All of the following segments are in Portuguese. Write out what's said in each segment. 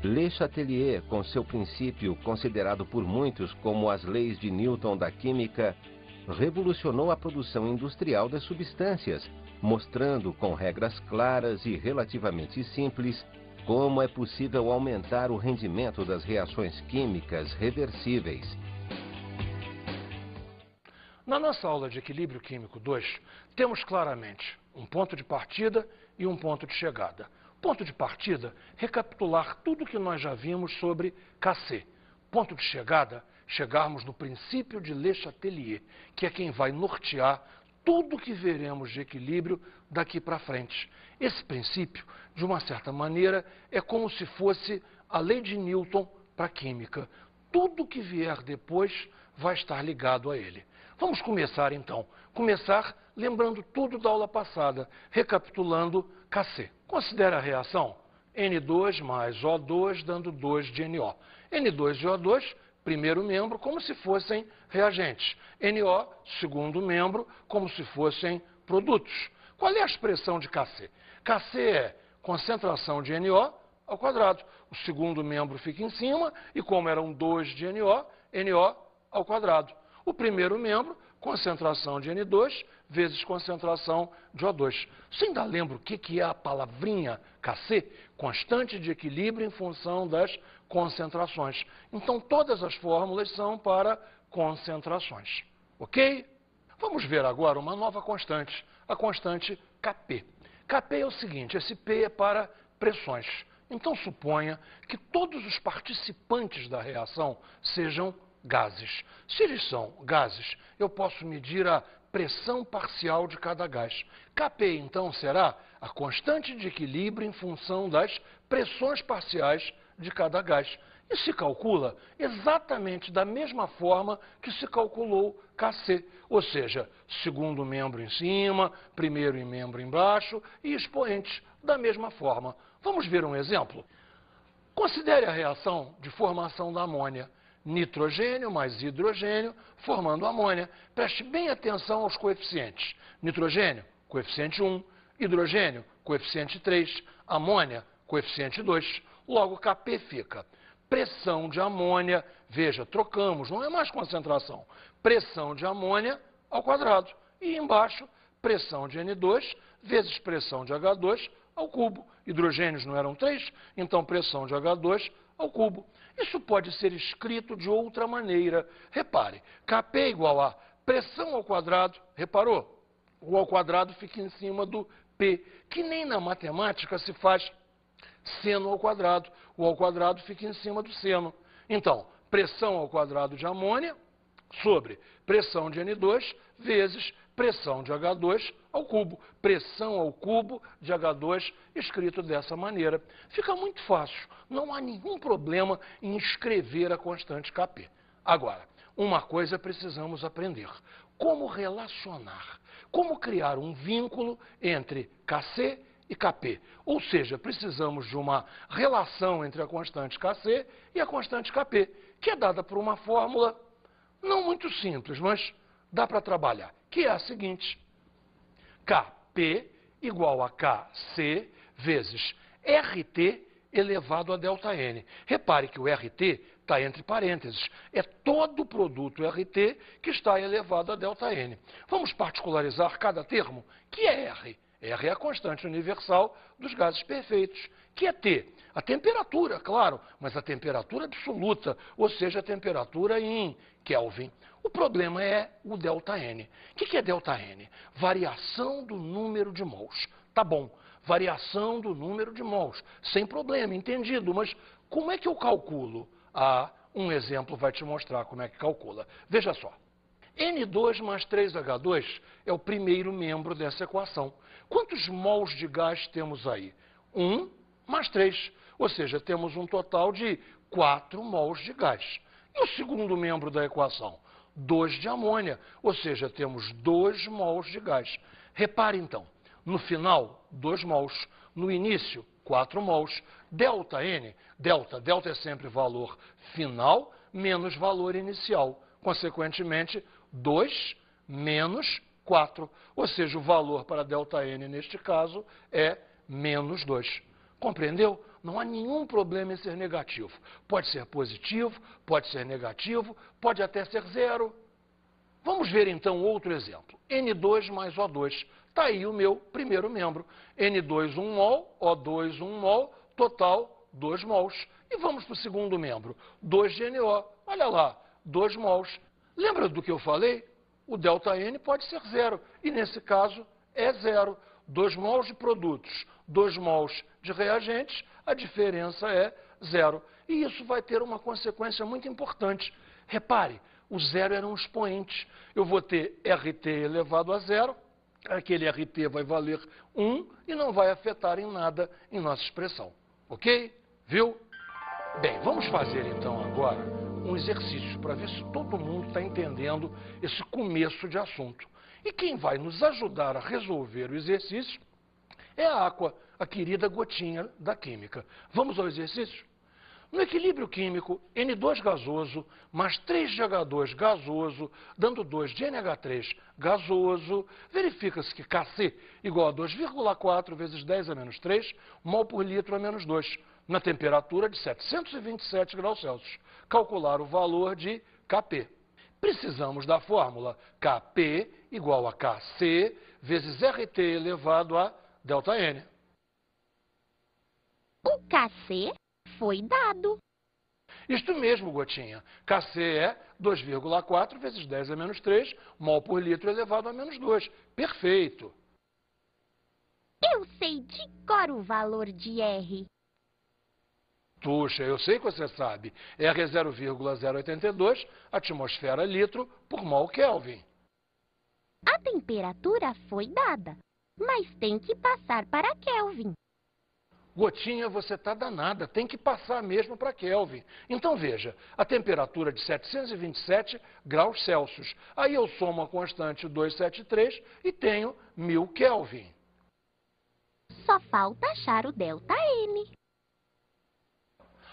Le Chatelier, com seu princípio considerado por muitos como as leis de Newton da química, revolucionou a produção industrial das substâncias, mostrando com regras claras e relativamente simples como é possível aumentar o rendimento das reações químicas reversíveis. Na nossa aula de Equilíbrio Químico 2, temos claramente um ponto de partida e um ponto de chegada. Ponto de partida, recapitular tudo o que nós já vimos sobre Cassé. Ponto de chegada, chegarmos no princípio de Le Chatelier, que é quem vai nortear tudo o que veremos de equilíbrio daqui para frente. Esse princípio, de uma certa maneira, é como se fosse a lei de Newton para a química. Tudo que vier depois vai estar ligado a ele. Vamos começar então. Começar lembrando tudo da aula passada, recapitulando Cassé. Considere a reação N2 mais O2 dando 2 de NO. N2 e O2, primeiro membro, como se fossem reagentes. NO, segundo membro, como se fossem produtos. Qual é a expressão de Cassé? Cassé é concentração de NO ao quadrado. O segundo membro fica em cima e como eram 2 de NO, NO ao quadrado. O primeiro membro, concentração de N2 vezes concentração de O2. Você ainda lembra o que é a palavrinha Cassé? Constante de equilíbrio em função das concentrações. Então, todas as fórmulas são para concentrações. Ok? Vamos ver agora uma nova constante, a constante Kp. Kp é o seguinte, esse P é para pressões. Então, suponha que todos os participantes da reação sejam gases. Se eles são gases, eu posso medir a pressão parcial de cada gás. Kp, então, será a constante de equilíbrio em função das pressões parciais de cada gás. E se calcula exatamente da mesma forma que se calculou Kc, ou seja, segundo membro em cima, primeiro membro embaixo e expoentes da mesma forma. Vamos ver um exemplo? Considere a reação de formação da amônia. Nitrogênio mais hidrogênio formando amônia. Preste bem atenção aos coeficientes. Nitrogênio, coeficiente 1. Hidrogênio, coeficiente 3. Amônia, coeficiente 2. Logo, Kp fica pressão de amônia. Veja, trocamos, não é mais concentração. Pressão de amônia ao quadrado. E embaixo, pressão de N2 vezes pressão de H2 ao cubo. Hidrogênios não eram 3, então pressão de H2 ao cubo. Isso pode ser escrito de outra maneira. Repare, Kp igual a pressão ao quadrado, reparou? O ao quadrado fica em cima do P, que nem na matemática se faz seno ao quadrado. O ao quadrado fica em cima do seno. Então, pressão ao quadrado de amônia sobre pressão de N2 vezes pressão de H2 ao cubo. Pressão ao cubo de H2 escrito dessa maneira. Fica muito fácil. Não há nenhum problema em escrever a constante Kp. Agora, uma coisa precisamos aprender. Como relacionar. Como criar um vínculo entre Kc e Kp. Ou seja, precisamos de uma relação entre a constante Kc e a constante Kp, que é dada por uma fórmula não muito simples, mas dá para trabalhar, que é a seguinte: Kp igual a Kc vezes Rt elevado a ΔN. Repare que o Rt está entre parênteses. É todo o produto Rt que está elevado a ΔN. Vamos particularizar cada termo, que é R. R é a constante universal dos gases perfeitos, que é T. A temperatura, claro, mas a temperatura absoluta, ou seja, a temperatura em Kelvin. O problema é o ΔN. O que é ΔN? Variação do número de mols. Tá bom, variação do número de mols. Sem problema, entendido. Mas como é que eu calculo? Um exemplo vai te mostrar como é que calcula. Veja só. N2 mais 3H2 é o primeiro membro dessa equação. Quantos mols de gás temos aí? 1 mais 3. Ou seja, temos um total de 4 mols de gás. E o segundo membro da equação? 2 de amônia. Ou seja, temos 2 mols de gás. Repare então, no final, 2 mols. No início, 4 mols. ΔN, delta é sempre valor final menos valor inicial. Consequentemente, 2 menos 4. Ou seja, o valor para ΔN neste caso é menos 2. Compreendeu? não há nenhum problema em ser negativo. Pode ser positivo, pode ser negativo, pode até ser zero. Vamos ver então outro exemplo. N2 mais O2. Está aí o meu primeiro membro. N2, 1 mol, O2, 1 mol, total 2 mols. E vamos para o segundo membro. 2GNO. Olha lá, 2 mols. Lembra do que eu falei? O ΔN pode ser zero. E nesse caso é zero. 2 mols de produtos, 2 mols de reagentes, a diferença é zero. E isso vai ter uma consequência muito importante. Repare, o zero era um expoente. Eu vou ter RT elevado a zero, aquele RT vai valer 1 e não vai afetar em nada em nossa expressão. Ok? Viu? Bem, vamos fazer então agora um exercício para ver se todo mundo está entendendo esse começo de assunto. E quem vai nos ajudar a resolver o exercício é a Aqua, a querida gotinha da química. Vamos ao exercício? No equilíbrio químico, N2 gasoso mais 3GH2 gasoso, dando 2 de NH3 gasoso, verifica-se que Kc igual a 2,4 vezes 10 a menos 3 mol por litro a menos 2, na temperatura de 727 graus Celsius. Calcular o valor de Kp. Precisamos da fórmula Kp igual a Kc vezes RT elevado a ΔN. O Kc foi dado. Isto mesmo, Gotinha. Kc é 2,4 vezes 10 a menos 3 mol por litro elevado a menos 2. Perfeito. Eu sei de cor o valor de R. Puxa, eu sei que você sabe. R é 0,082 atmosfera litro por mol Kelvin. A temperatura foi dada, mas tem que passar para Kelvin. Gotinha, você está danada, tem que passar mesmo para Kelvin. Então veja, a temperatura de 727 graus Celsius. Aí eu somo a constante 273 e tenho 1000 Kelvin. Só falta achar o ΔN.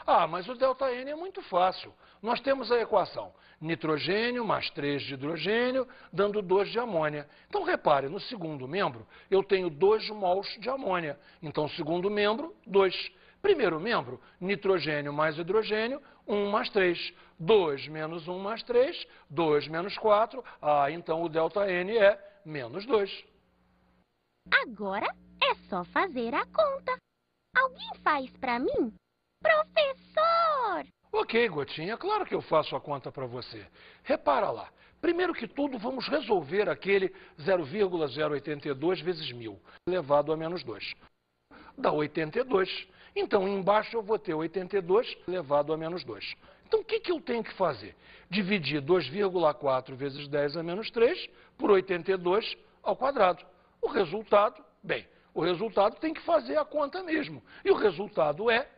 Ah, mas o ΔN é muito fácil. Nós temos a equação nitrogênio mais 3 de hidrogênio, dando 2 de amônia. Então, repare, no segundo membro, eu tenho 2 mols de amônia. Então, segundo membro, 2. Primeiro membro, nitrogênio mais hidrogênio, 1 mais 3. 2 menos 1 mais 3, 2 menos 4. Ah, então o ΔN é menos 2. Agora é só fazer a conta. Alguém faz para mim? Professor! Ok, Gotinha, claro que eu faço a conta para você. Repara lá. Primeiro que tudo, vamos resolver aquele 0,082 vezes 1000, elevado a menos 2. Dá 82. Então, embaixo eu vou ter 82 elevado a menos 2. Então, o que eu tenho que fazer? Dividir 2,4 vezes 10 a menos 3 por 82 ao quadrado. O resultado, bem, o resultado tem que fazer a conta mesmo. E o resultado é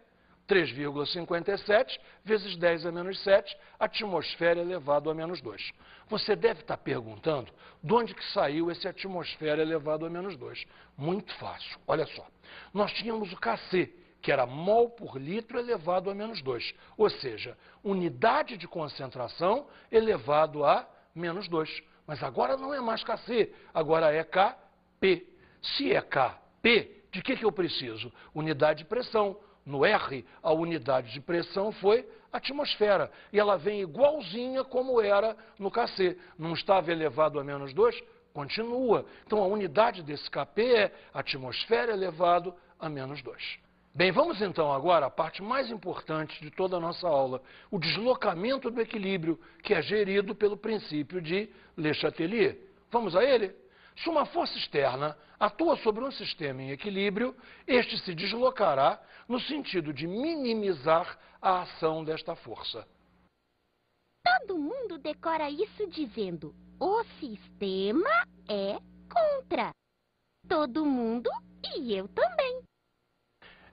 3,57 vezes 10 a menos 7, atmosfera elevado a menos 2. Você deve estar perguntando de onde que saiu esse atmosfera elevado a menos 2. Muito fácil, olha só. Nós tínhamos o Kc, que era mol por litro elevado a menos 2. Ou seja, unidade de concentração elevado a menos 2. Mas agora não é mais Kc, agora é Kp. Se é Kp, de que eu preciso? Unidade de pressão. No R, a unidade de pressão foi atmosfera. E ela vem igualzinha como era no Kc. Não estava elevado a menos 2? Continua. Então, a unidade desse Kp é atmosfera elevado a menos 2. Bem, vamos então agora à parte mais importante de toda a nossa aula, o deslocamento do equilíbrio, que é gerido pelo princípio de Le Chatelier. Vamos a ele? Se uma força externa atua sobre um sistema em equilíbrio, este se deslocará no sentido de minimizar a ação desta força. Todo mundo decora isso dizendo: o sistema é contra. Todo mundo e eu também.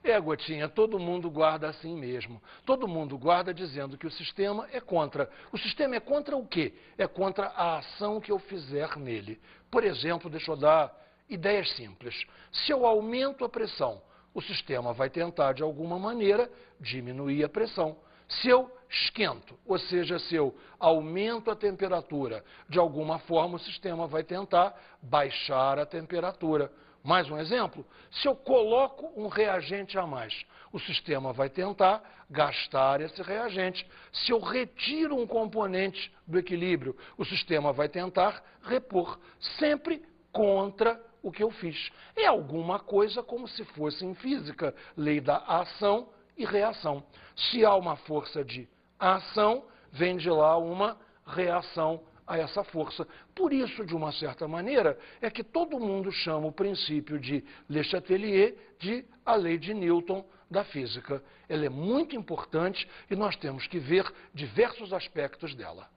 É, Gotinha, todo mundo guarda assim mesmo. Todo mundo guarda dizendo que o sistema é contra. O sistema é contra o quê? É contra a ação que eu fizer nele. Por exemplo, deixa eu dar ideias simples. Se eu aumento a pressão, o sistema vai tentar, de alguma maneira, diminuir a pressão. Se eu esquento, ou seja, se eu aumento a temperatura, de alguma forma o sistema vai tentar baixar a temperatura. Mais um exemplo, se eu coloco um reagente a mais, o sistema vai tentar gastar esse reagente. Se eu retiro um componente do equilíbrio, o sistema vai tentar repor, sempre contra o que eu fiz. É alguma coisa como se fosse em física, lei da ação e reação. Se há uma força de ação, vem de lá uma reação a essa força. Por isso, de uma certa maneira, é que todo mundo chama o princípio de Le Chatelier de a lei de Newton da física. Ela é muito importante e nós temos que ver diversos aspectos dela.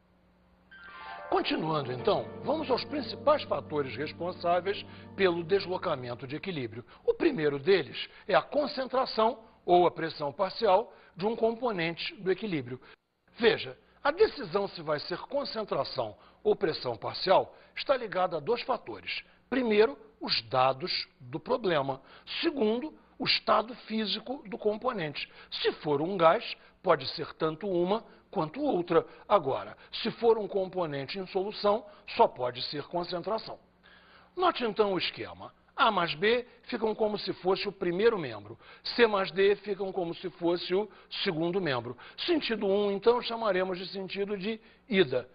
Continuando, então, vamos aos principais fatores responsáveis pelo deslocamento de equilíbrio. O primeiro deles é a concentração ou a pressão parcial de um componente do equilíbrio. Veja, a decisão se vai ser concentração ou pressão parcial está ligada a dois fatores. Primeiro, os dados do problema. Segundo, o estado físico do componente. Se for um gás, pode ser tanto uma quanto outra. Agora, se for um componente em solução, só pode ser concentração. Note então o esquema. A mais B ficam como se fosse o primeiro membro. C mais D ficam como se fosse o segundo membro. Sentido 1, então, chamaremos de sentido de ida.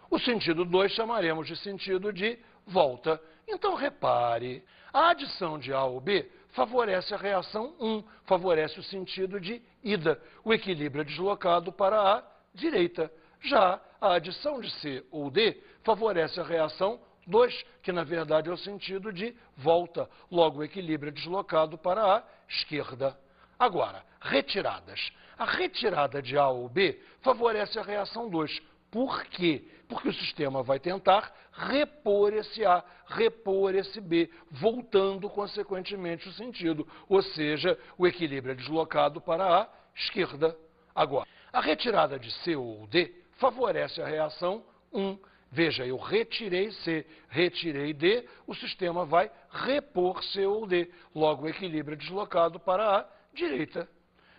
O sentido 2 chamaremos de sentido de volta. Então, repare, a adição de A ou B favorece a reação 1, favorece o sentido de ida. O equilíbrio é deslocado para a direita. Já a adição de C ou D favorece a reação 2, que na verdade é o sentido de volta. Logo, o equilíbrio é deslocado para a esquerda. Agora, retiradas. A retirada de A ou B favorece a reação 2. Por quê? Porque o sistema vai tentar repor esse A, repor esse B, voltando consequentemente o sentido. Ou seja, o equilíbrio é deslocado para a esquerda. Agora, a retirada de C ou D favorece a reação 1. Veja, eu retirei C, retirei D, o sistema vai repor C ou D. Logo, o equilíbrio é deslocado para a direita.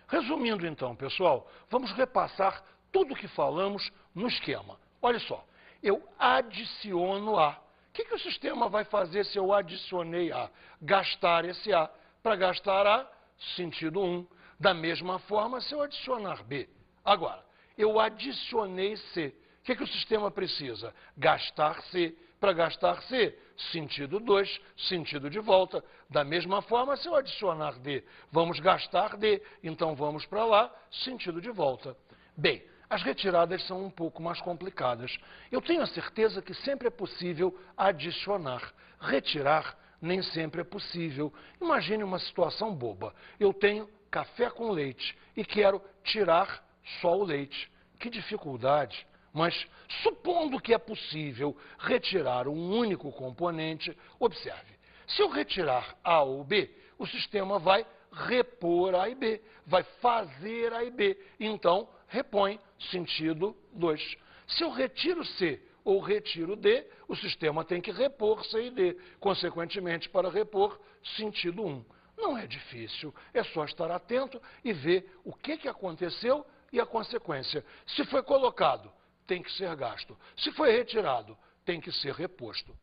Resumindo então, pessoal, vamos repassar tudo o que falamos no esquema. Olha só, eu adiciono A. O que o sistema vai fazer se eu adicionei A? Gastar esse A. Para gastar A, sentido 1. Da mesma forma, se eu adicionar B. Agora, eu adicionei C. O que o sistema precisa? Gastar C. Para gastar C, sentido 2, sentido de volta. Da mesma forma, se eu adicionar D, vamos gastar D. Então, vamos para lá, sentido de volta. Bem, as retiradas são um pouco mais complicadas. Eu tenho a certeza que sempre é possível adicionar. Retirar nem sempre é possível. Imagine uma situação boba. Eu tenho café com leite e quero tirar só o leite. Que dificuldade! Mas, supondo que é possível retirar um único componente, observe, se eu retirar A ou B, o sistema vai repor A e B, vai fazer A e B, então repõe sentido 2. Se eu retiro C ou retiro D, o sistema tem que repor C e D, consequentemente, para repor sentido 1. Não é difícil, é só estar atento e ver o que aconteceu e a consequência. Se foi colocado, tem que ser gasto. Se foi retirado, tem que ser reposto.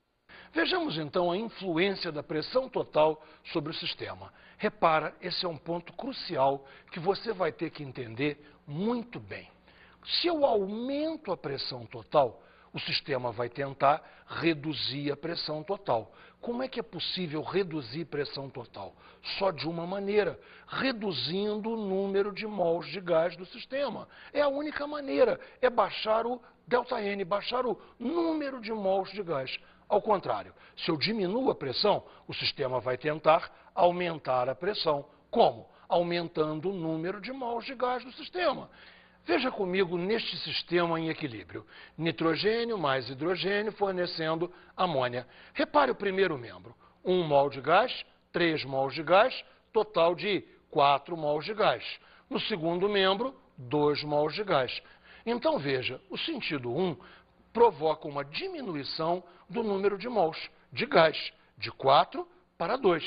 Vejamos então a influência da pressão total sobre o sistema. Repara, esse é um ponto crucial que você vai ter que entender muito bem. Se eu aumento a pressão total, o sistema vai tentar reduzir a pressão total. Como é que é possível reduzir pressão total? Só de uma maneira, reduzindo o número de mols de gás do sistema. É a única maneira, é baixar o ΔN, baixar o número de mols de gás. Ao contrário, se eu diminuo a pressão, o sistema vai tentar aumentar a pressão. Como? Aumentando o número de mols de gás do sistema. Veja comigo neste sistema em equilíbrio. Nitrogênio mais hidrogênio fornecendo amônia. Repare o primeiro membro. 1 mol de gás, 3 mols de gás, total de 4 mols de gás. No segundo membro, 2 mols de gás. Então veja, o sentido 1 provoca uma diminuição do número de mols de gás, de 4 para 2.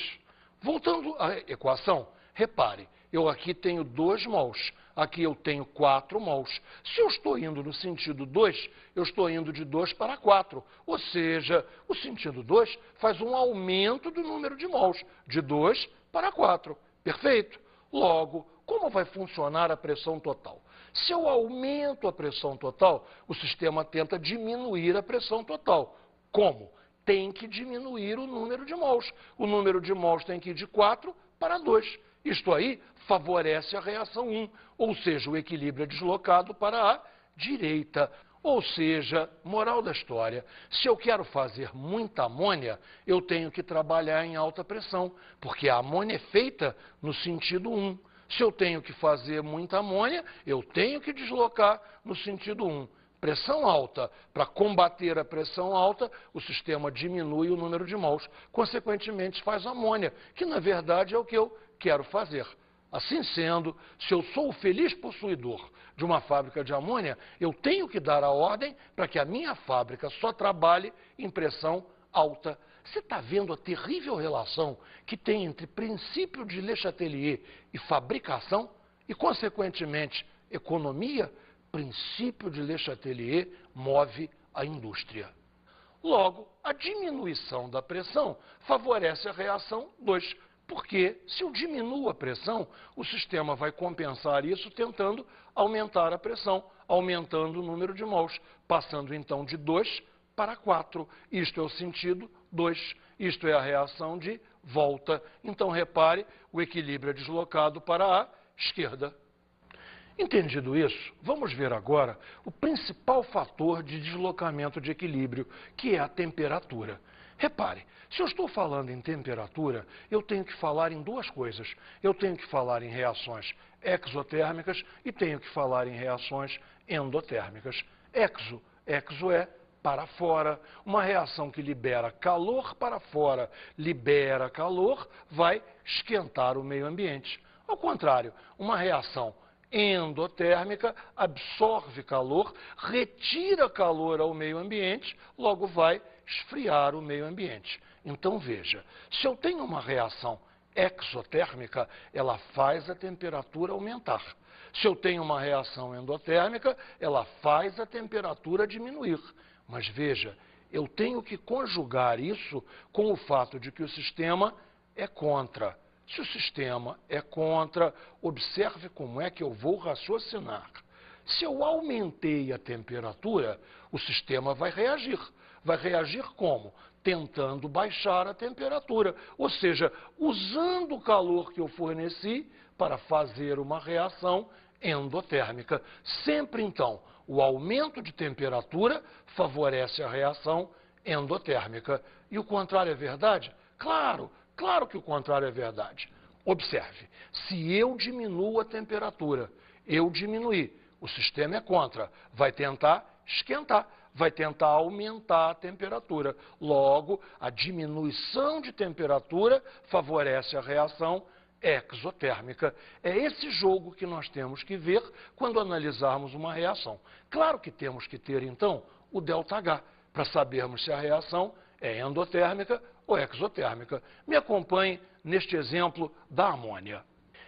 Voltando à equação, repare, eu aqui tenho 2 mols, aqui eu tenho 4 mols. Se eu estou indo no sentido 2, eu estou indo de 2 para 4, ou seja, o sentido 2 faz um aumento do número de mols, de 2 para 4. Perfeito? Logo, como vai funcionar a pressão total? Se eu aumento a pressão total, o sistema tenta diminuir a pressão total. Como? Tem que diminuir o número de mols. O número de mols tem que ir de 4 para 2. Isto aí favorece a reação 1, ou seja, o equilíbrio é deslocado para a direita. Ou seja, moral da história, se eu quero fazer muita amônia, eu tenho que trabalhar em alta pressão, porque a amônia é feita no sentido 1. Se eu tenho que fazer muita amônia, eu tenho que deslocar no sentido 1. Pressão alta. Para combater a pressão alta, o sistema diminui o número de mols. Consequentemente, faz amônia, que na verdade é o que eu quero fazer. Assim sendo, se eu sou o feliz possuidor de uma fábrica de amônia, eu tenho que dar a ordem para que a minha fábrica só trabalhe em pressão alta. Você está vendo a terrível relação que tem entre princípio de Le Chatelier e fabricação e, consequentemente, economia? Princípio de Le Chatelier move a indústria. Logo, a diminuição da pressão favorece a reação 2, porque se eu diminuo a pressão, o sistema vai compensar isso tentando aumentar a pressão, aumentando o número de mols, passando então de 2 para 4. Isto é o sentido 2. Isto é a reação de volta. Então, repare, o equilíbrio é deslocado para a esquerda. Entendido isso, vamos ver agora o principal fator de deslocamento de equilíbrio, que é a temperatura. Repare, se eu estou falando em temperatura, eu tenho que falar em 2 coisas. Eu tenho que falar em reações exotérmicas e tenho que falar em reações endotérmicas. Exo é para fora. Uma reação que libera calor para fora, libera calor, vai esquentar o meio ambiente. Ao contrário, uma reação endotérmica absorve calor, retira calor ao meio ambiente, logo vai esfriar o meio ambiente. Então veja, se eu tenho uma reação exotérmica, ela faz a temperatura aumentar. Se eu tenho uma reação endotérmica, ela faz a temperatura diminuir. Mas veja, eu tenho que conjugar isso com o fato de que o sistema é contra. Se o sistema é contra, observe como é que eu vou raciocinar. Se eu aumentei a temperatura, o sistema vai reagir. Vai reagir como? Tentando baixar a temperatura, ou seja, usando o calor que eu forneci para fazer uma reação endotérmica. Sempre, então, o aumento de temperatura favorece a reação endotérmica. E o contrário é verdade? Claro que o contrário é verdade. Observe, se eu diminuo a temperatura, eu diminuí, o sistema é contra, vai tentar esquentar, vai tentar aumentar a temperatura. Logo, a diminuição de temperatura favorece a reação exotérmica. É esse jogo que nós temos que ver quando analisarmos uma reação. Claro que temos que ter, então, o ΔH, para sabermos se a reação é endotérmica ou exotérmica. Me acompanhe neste exemplo da amônia.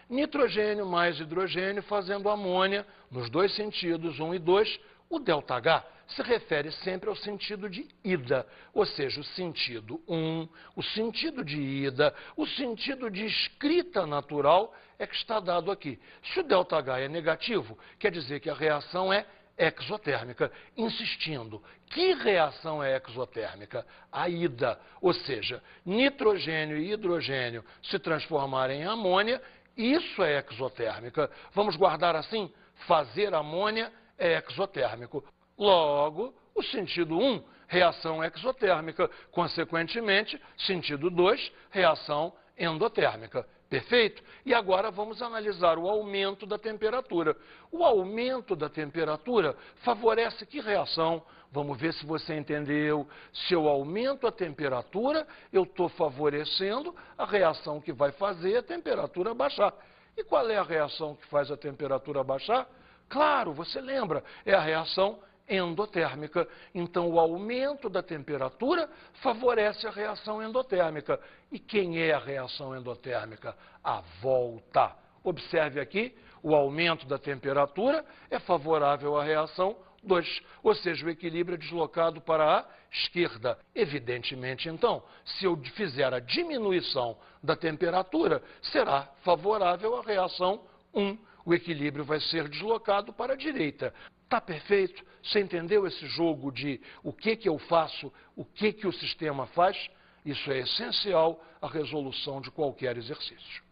Nitrogênio mais hidrogênio fazendo amônia, nos 2 sentidos, 1 e 2, o ΔH se refere sempre ao sentido de ida, ou seja, o sentido 1, o sentido de ida, o sentido de escrita natural é que está dado aqui. Se o ΔH é negativo, quer dizer que a reação é exotérmica. Insistindo, que reação é exotérmica? A ida, ou seja, nitrogênio e hidrogênio se transformarem em amônia, isso é exotérmica. Vamos guardar assim? Fazer amônia é exotérmico. Logo, o sentido 1, reação exotérmica. Consequentemente, sentido 2, reação endotérmica. Perfeito? E agora vamos analisar o aumento da temperatura. O aumento da temperatura favorece que reação? Vamos ver se você entendeu. Se eu aumento a temperatura, eu estou favorecendo a reação que vai fazer a temperatura baixar. E qual é a reação que faz a temperatura baixar? Claro, você lembra, é a reação endotérmica. Então, o aumento da temperatura favorece a reação endotérmica. E quem é a reação endotérmica? A volta. Observe aqui, o aumento da temperatura é favorável à reação 2, ou seja, o equilíbrio é deslocado para a esquerda. Evidentemente, então, se eu fizer a diminuição da temperatura, será favorável à reação 1. O equilíbrio vai ser deslocado para a direita. Tá perfeito? Você entendeu esse jogo de o que eu faço, o que o sistema faz? Isso é essencial à resolução de qualquer exercício.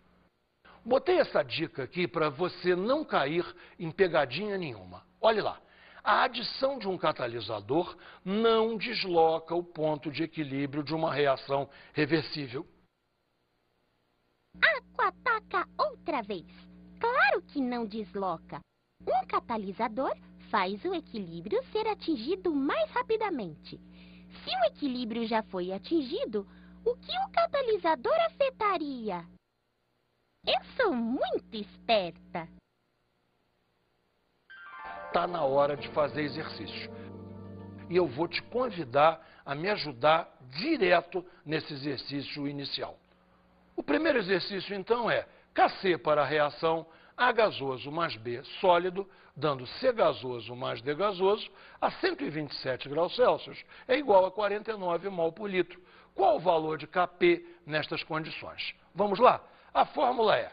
Botei essa dica aqui para você não cair em pegadinha nenhuma. Olhe lá. A adição de um catalisador não desloca o ponto de equilíbrio de uma reação reversível. Aqua ataca outra vez. Claro que não desloca. Um catalisador faz o equilíbrio ser atingido mais rapidamente. Se o equilíbrio já foi atingido, o que o catalisador afetaria? Eu sou muito esperta. Está na hora de fazer exercício. E eu vou te convidar a me ajudar direto nesse exercício inicial. O primeiro exercício, então, é Kc para a reação A gasoso mais B sólido, dando C gasoso mais D gasoso, a 127 graus Celsius, é igual a 49 mol por litro. Qual o valor de Kp nestas condições? Vamos lá? A fórmula é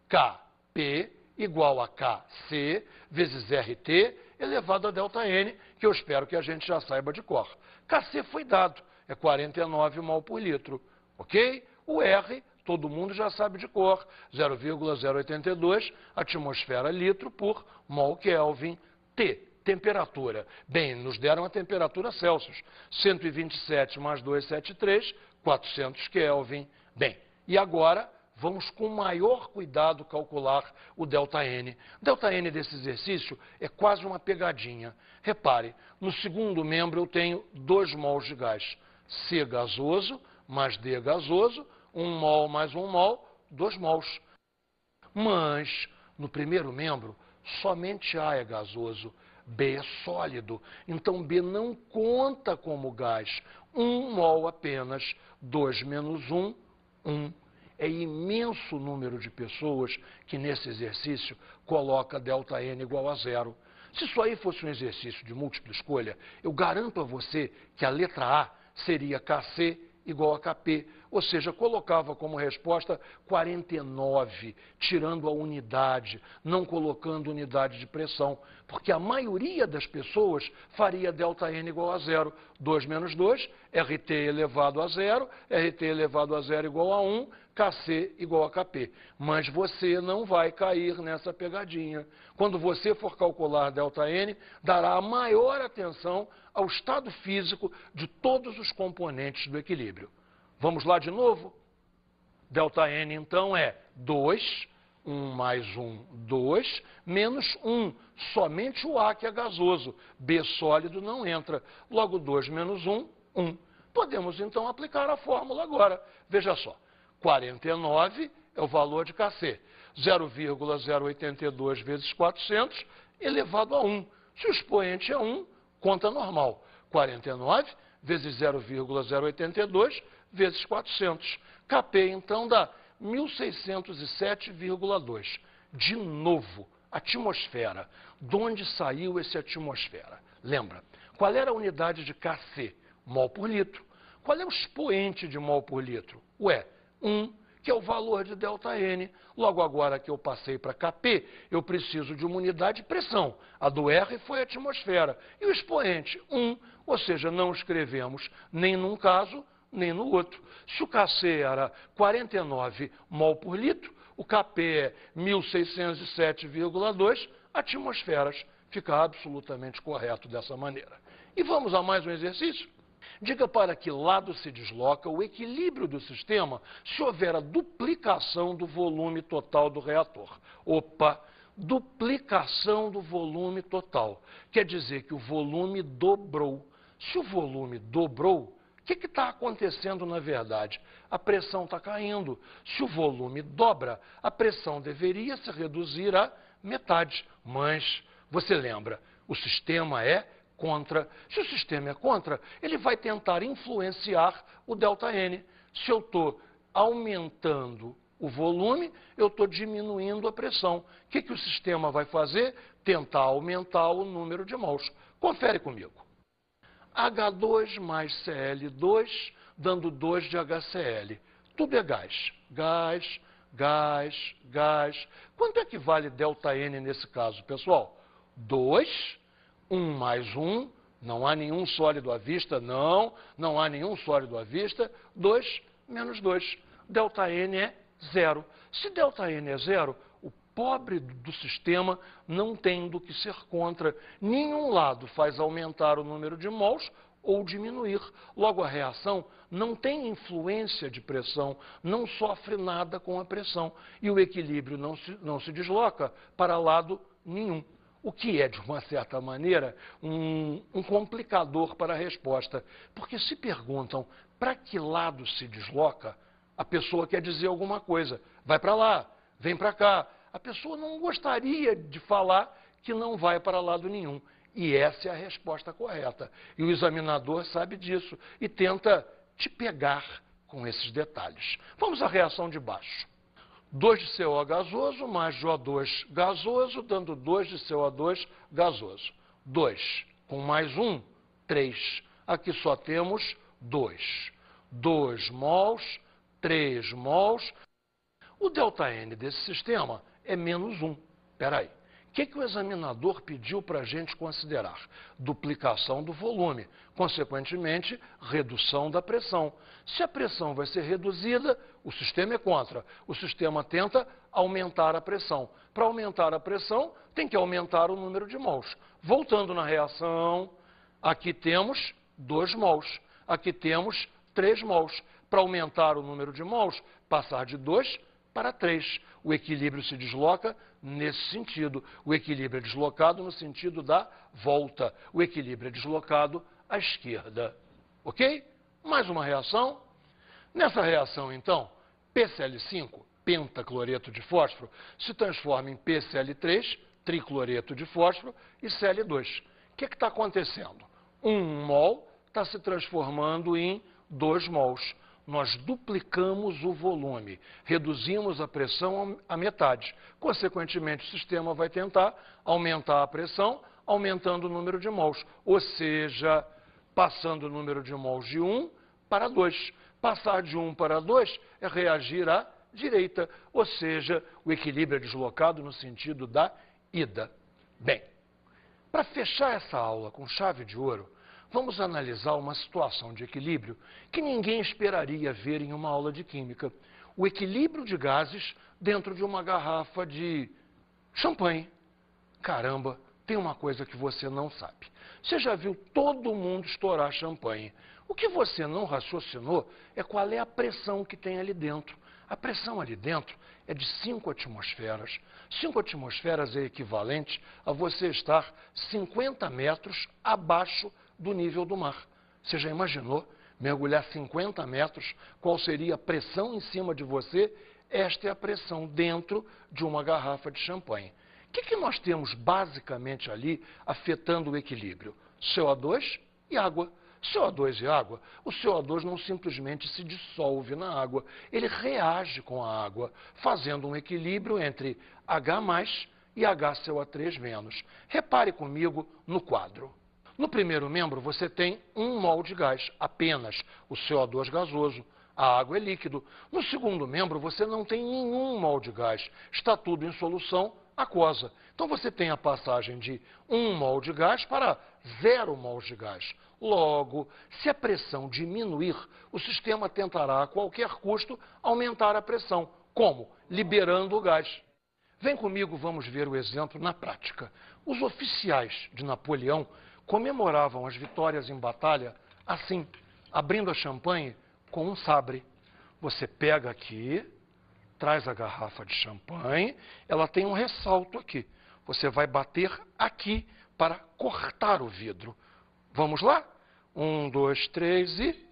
Kp igual a Kc vezes RT elevado a ΔN, que eu espero que a gente já saiba de cor. Kc foi dado, é 49 mol por litro, ok? O R, todo mundo já sabe de cor, 0,082 atmosfera litro por mol Kelvin. T, temperatura. Bem, nos deram a temperatura Celsius, 127 mais 273, 400 Kelvin. Bem, e agora vamos com maior cuidado calcular o ΔN. ΔN desse exercício é quase uma pegadinha. Repare, no segundo membro eu tenho 2 mols de gás. C gasoso mais D gasoso, 1 mol mais 1 mol, 2 mols. Mas, no primeiro membro, somente A é gasoso, B é sólido. Então, B não conta como gás. 1 mol apenas, 2 menos 1, 1. É imenso número de pessoas que nesse exercício coloca ΔN igual a 0. Se isso aí fosse um exercício de múltipla escolha, eu garanto a você que a letra A seria Kc igual a Kp, ou seja, colocava como resposta 49, tirando a unidade, não colocando unidade de pressão, porque a maioria das pessoas faria ΔN igual a 0. 2 menos 2, RT elevado a 0, RT elevado a 0 igual a 1, Kc igual a Kp. Mas você não vai cair nessa pegadinha. Quando você for calcular ΔN, dará a maior atenção ao estado físico de todos os componentes do equilíbrio. Vamos lá de novo? ΔN, então, é 2, 1 mais 1, 2, menos 1, somente o A que é gasoso. B sólido não entra. Logo, 2 menos 1, 1. Podemos, então, aplicar a fórmula agora. Veja só, 49 é o valor de Kc. 0,082 vezes 400 elevado a 1. Se o expoente é 1, conta normal. 49 vezes 0,082 vezes 400. Kp, então, dá 1607,2. De novo, atmosfera. De onde saiu esse atmosfera? Lembra, qual era a unidade de Kc? Mol por litro. Qual é o expoente de mol por litro? Ué, 1, que é o valor de ΔN. Logo agora que eu passei para Kp, eu preciso de uma unidade de pressão. A do R foi a atmosfera. E o expoente, 1, ou seja, não escrevemos nem num caso, nem no outro. Se o Kc era 49 mol por litro, o Kp é 1607,2 atmosferas. Fica absolutamente correto dessa maneira. E vamos a mais um exercício? Diga para que lado se desloca o equilíbrio do sistema se houver a duplicação do volume total do reator. Opa! Duplicação do volume total. Quer dizer que o volume dobrou. Se o volume dobrou, o que está acontecendo na verdade? A pressão está caindo. Se o volume dobra, a pressão deveria se reduzir à metade. Mas, você lembra, o sistema é contra. Se o sistema é contra, ele vai tentar influenciar o ΔN. Se eu estou aumentando o volume, eu estou diminuindo a pressão. O que o sistema vai fazer? Tentar aumentar o número de mols. Confere comigo. H2 mais Cl2, dando 2 de HCl. Tudo é gás. Gás, gás, gás. Quanto é que vale ΔN nesse caso, pessoal? 2, 1 mais 1, não há nenhum sólido à vista, não há nenhum sólido à vista. 2 menos 2. ΔN é 0. Se ΔN é 0, o pobre do sistema não tem do que ser contra. Nenhum lado faz aumentar o número de mols ou diminuir. Logo, a reação não tem influência de pressão, não sofre nada com a pressão. E o equilíbrio não se desloca para lado nenhum. O que é, de uma certa maneira, um complicador para a resposta. Porque se perguntam para que lado se desloca, a pessoa quer dizer alguma coisa. Vai para lá, vem para cá. A pessoa não gostaria de falar que não vai para lado nenhum. E essa é a resposta correta. E o examinador sabe disso e tenta te pegar com esses detalhes. Vamos à reação de baixo. 2 de CO gasoso mais O2 gasoso, dando 2 de CO2 gasoso. 2 com mais 1, 3. Aqui só temos 2. 2 mols, 3 mols. O ΔN desse sistema é menos 1. Espera aí. O que o examinador pediu para a gente considerar? Duplicação do volume, consequentemente, redução da pressão. Se a pressão vai ser reduzida, o sistema é contra. O sistema tenta aumentar a pressão. Para aumentar a pressão, tem que aumentar o número de mols. Voltando na reação, aqui temos 2 mols, aqui temos 3 mols. Para aumentar o número de mols, passar de 2 para 3. O equilíbrio se desloca nesse sentido. O equilíbrio é deslocado no sentido da volta. O equilíbrio é deslocado à esquerda. Ok? Mais uma reação. Nessa reação, então, PCl5, pentacloreto de fósforo, se transforma em PCl3, tricloreto de fósforo, e Cl2. O que está acontecendo? 1 mol está se transformando em 2 mols. Nós duplicamos o volume, reduzimos a pressão à metade. Consequentemente, o sistema vai tentar aumentar a pressão, aumentando o número de mols. Ou seja, passando o número de mols de 1 para 2. Passar de 1 para 2 é reagir à direita. Ou seja, o equilíbrio é deslocado no sentido da ida. Bem, para fechar essa aula com chave de ouro, vamos analisar uma situação de equilíbrio que ninguém esperaria ver em uma aula de química. O equilíbrio de gases dentro de uma garrafa de champanhe. Caramba, tem uma coisa que você não sabe. Você já viu todo mundo estourar champanhe. O que você não raciocinou é qual é a pressão que tem ali dentro. A pressão ali dentro é de 5 atmosferas. 5 atmosferas é equivalente a você estar 50 metros abaixo do nível do mar. Você já imaginou mergulhar 50 metros? Qual seria a pressão em cima de você? Esta é a pressão dentro de uma garrafa de champanhe. O que nós temos basicamente ali afetando o equilíbrio? CO2 e água. CO2 e água, o CO2 não simplesmente se dissolve na água, ele reage com a água, fazendo um equilíbrio entre H+, e HCO3-. Repare comigo no quadro. No primeiro membro, você tem 1 mol de gás, apenas o CO2 gasoso. A água é líquido. No segundo membro, você não tem nenhum mol de gás. Está tudo em solução aquosa. Então, você tem a passagem de 1 mol de gás para 0 mols de gás. Logo, se a pressão diminuir, o sistema tentará a qualquer custo aumentar a pressão. Como? Liberando o gás. Vem comigo, vamos ver o exemplo na prática. Os oficiais de Napoleão comemoravam as vitórias em batalha assim, abrindo a champanhe com um sabre. Você pega aqui, traz a garrafa de champanhe, ela tem um ressalto aqui. Você vai bater aqui para cortar o vidro. Vamos lá? 1, 2, 3 e...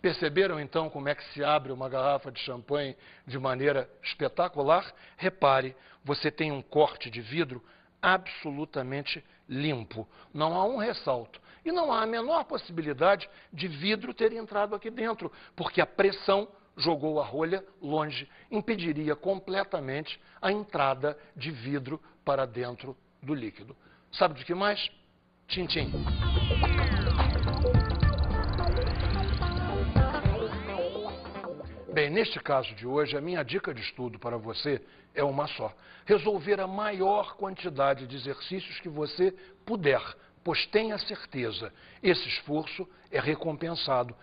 Perceberam então como é que se abre uma garrafa de champanhe de maneira espetacular? Repare, você tem um corte de vidro absolutamente limpo, não há um ressalto. E não há a menor possibilidade de vidro ter entrado aqui dentro, porque a pressão jogou a rolha longe, impediria completamente a entrada de vidro para dentro do líquido. Sabe de que mais? Tchim-tchim. Bem, neste caso de hoje, a minha dica de estudo para você é uma só. Resolver a maior quantidade de exercícios que você puder, pois tenha certeza, esse esforço é recompensado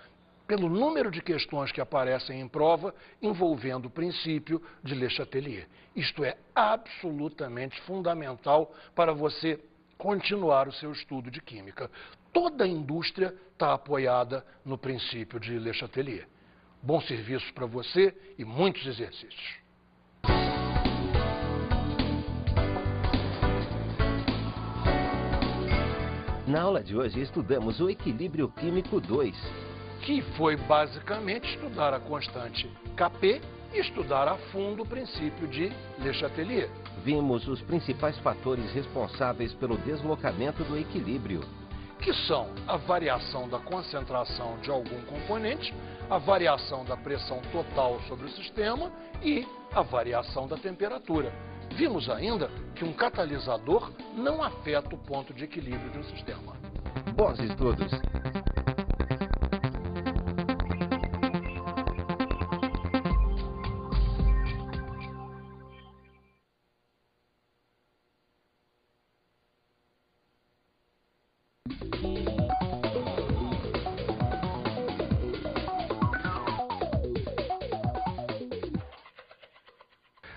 pelo número de questões que aparecem em prova envolvendo o princípio de Le Chatelier. Isto é absolutamente fundamental para você continuar o seu estudo de química. Toda a indústria está apoiada no princípio de Le Chatelier. Bom serviço para você e muitos exercícios. Na aula de hoje estudamos o equilíbrio químico 2. Que foi basicamente estudar a constante Kp e estudar a fundo o princípio de Le Chatelier. Vimos os principais fatores responsáveis pelo deslocamento do equilíbrio, que são a variação da concentração de algum componente, a variação da pressão total sobre o sistema e a variação da temperatura. Vimos ainda que um catalisador não afeta o ponto de equilíbrio de um sistema. Bons estudos!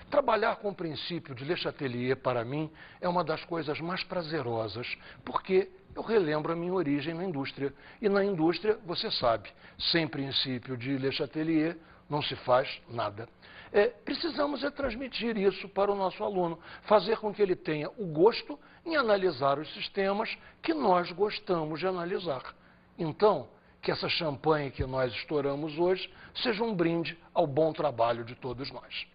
Trabalhar com o princípio de Le Chatelier, para mim, é uma das coisas mais prazerosas, porque eu relembro a minha origem na indústria. E na indústria, você sabe, sem princípio de Le Chatelier, não se faz nada. Precisamos transmitir isso para o nosso aluno, fazer com que ele tenha o gosto em analisar os sistemas que nós gostamos de analisar. Então, que essa champanhe que nós estouramos hoje seja um brinde ao bom trabalho de todos nós.